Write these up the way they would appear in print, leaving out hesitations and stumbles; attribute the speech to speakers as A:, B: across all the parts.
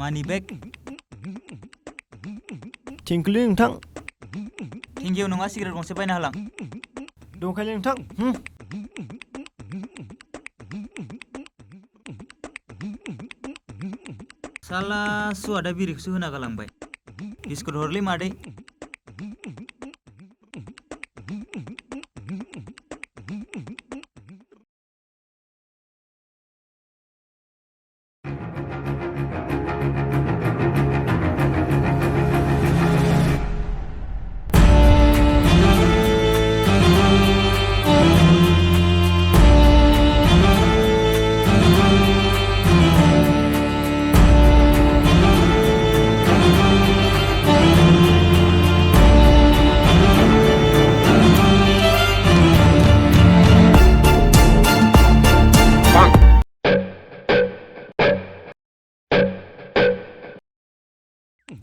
A: Money back.
B: Tingkuli nोंथां.
A: Thank you नङा cigarette गंसे बायना होलां.
B: दंखायो नोंथां.
A: साला सुवादा बिरिखौसो होना गालांबाय. बिस्कुट हरलै मादै.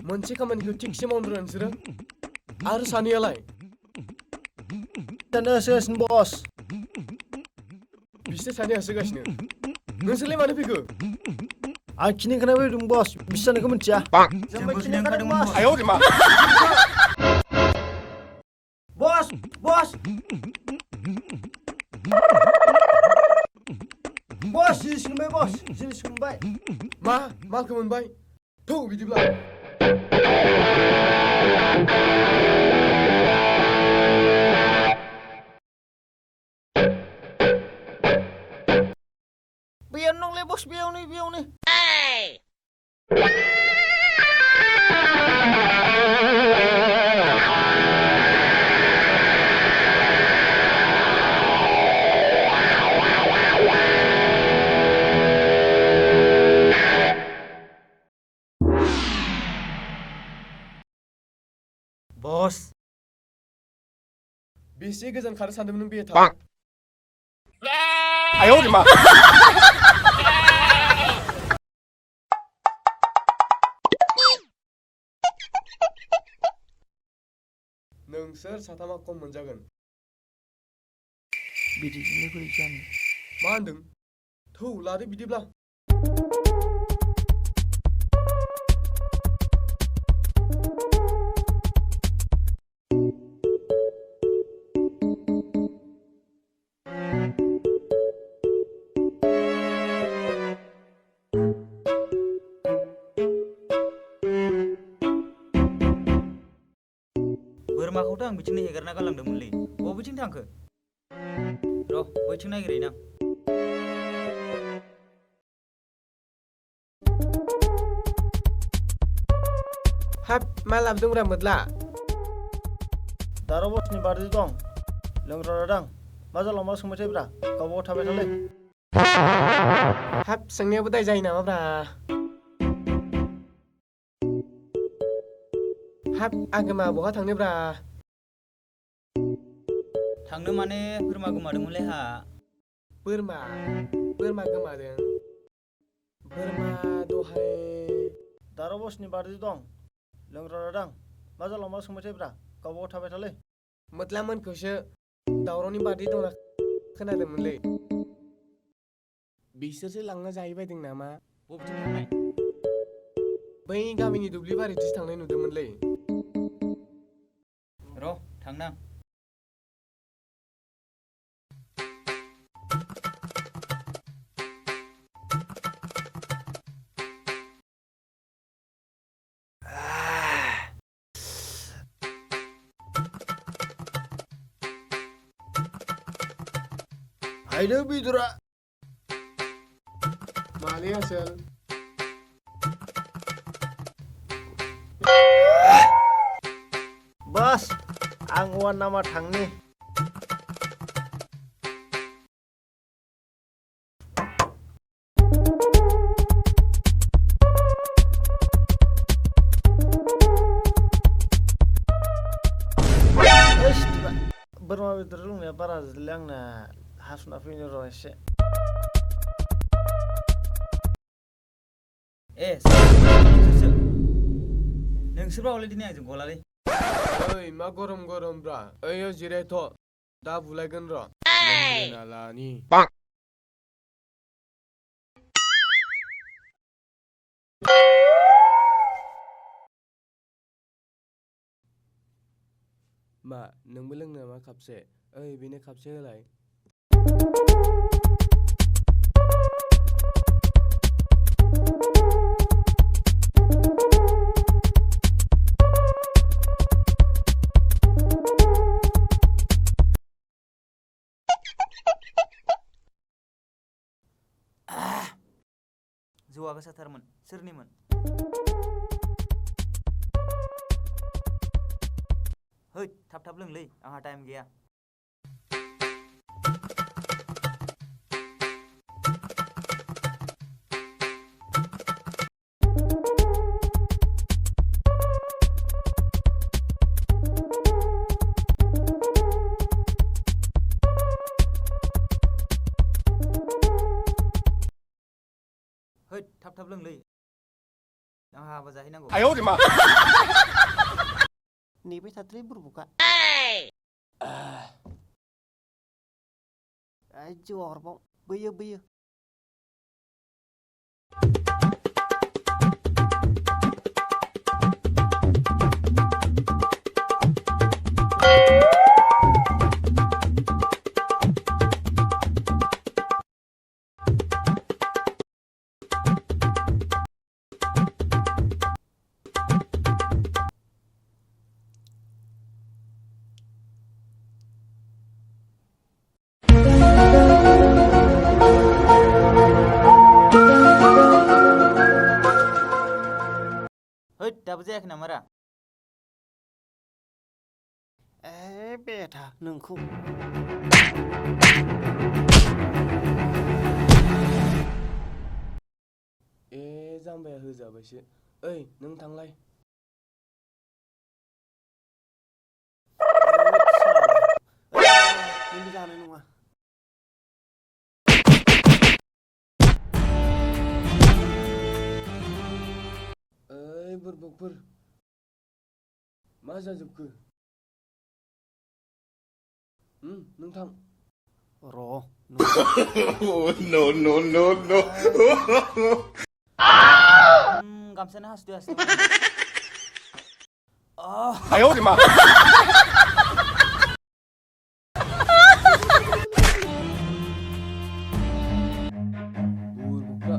C: मोनसे खामानिखौ थिगसे मावनो रोङा नोंसोरो आरो सानैयालाय
B: दानो होसोगासिनो बस.
C: बिसोर सानैया होसोगासिनो नोंसोरलाय मानो फैखो
B: आं खिनो ओंखारनाय फैदों बस. बिसोर जानायखौ मिथिया.
A: जोंबो खिनो ओंखारदोंमोन बस.
C: आयाव मा
B: बस बस बस जिनिस मोनबाय बस. जिनिस मोनबाय.
C: माखौ मोनबाय थौ बिदिब्ला
B: बेयावनो नंलै बस. बेयावनो.
A: बस.
C: बेसे गोजान खारो सानदोंमोन नों बे थां आयाव मा नोंसोर साथामा खम मोनजागोन.
B: बिदिजोंनो बोरै जानो?
C: मा होनदों? थौ लादो बिदिब्ला.
A: बोरमाखौथ' आं बिथिंनो हेगारना गालांदोंमोनलै. बबेथिं थांखो? र' बैथिं नागिरहैनां.
C: हाब मा लाबोदोंब्रा मोदला?
B: दारा बसनि बारदि दं. लोंग्रा दां. मा जालांबा सोंबाय थायोब्रा. गावबागाव थाबाय थालै.
C: हाब सोंनायाबो दाय जायो नामाब्रा? हाब आगोमा बहा थांनोब्रा?
A: थांनो माने बोरमा गोमादोंमोनलै हा.
C: बोरमा गोमादों. बोरमा दहाय
B: दारा बसनि बारदि दं. लोंग्रा दां. मा जालांबा सोंबाय थायोब्रा. गावबागाव थाबाय थालै.
C: मोदलामोनखौसो दावरावनि बादै दंना खोनादोंमोनलै. बिसोरसो लांना जाहैबायदों नामा?
A: बबेथिं थांनाय?
C: बै गामिनि दुब्लि बारिथिं थांनाय नुदोंमोनलै.
A: र' थांनां.
B: हायदो बेदरा.
C: मालै आसोल?
B: बस आं वान नामा थांनि. बोरमा बेदर लोंनाया बारा जादोंलै आंना. हासुना फैनो र' एसे.
A: नोंसोरबा हले दिनै आंजों गलालै.
C: ओइ मा गरमब्रा. ओइयाव जिरायथ'. दा बुलायगोन र'. लोंग्रोना लानि. मा नोंबो लोंनो नामा खापसे ओइ बेनो खापसे होलाय
A: जौआ गोसाथारमोन सोरनिमोन है थाब थाब लोंलै आंहा टाइम गैया है थाब थाब लोंलै आंहा हाबा जाहैनांगौ
D: 哎呦我的妈！
B: नेबाय थाथोलै बुरबुका जौआ हरबाव बैयो बैयो
A: है दाबो जायाखै नामा रा
B: बेथा नोंखौ
C: जाम्बाया होजाबायसो ओइ नों थांलाय
B: नों जानाय नङा
C: ओइ बुरबुकफोर मा जाजोबखो नों थां
B: र'
D: no no no no
A: गामसायानो हासुदै हासुदै
D: 哎呦我的妈
C: बुरबुकफ्रा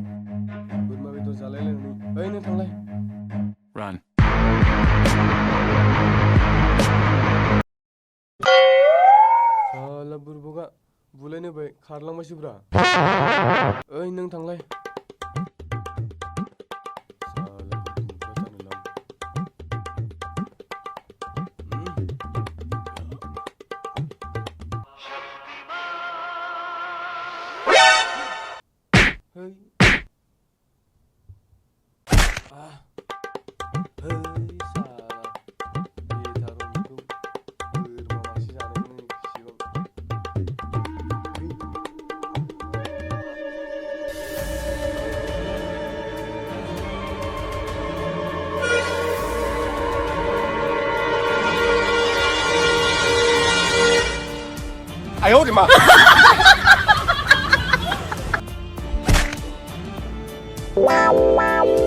C: बोरमा बेदर जालायलायनानै ओइ नों थांलाय
D: Run
C: साला बुरबुका बुलायनो बाय खारलांबायसोब्रा ओइ नों थांलाय साला बुरबुका जानो नाम Hey. Hey, salah. Taruh itu berma masih sana ini siang.
D: Eh 呦我的妈
B: Wow wow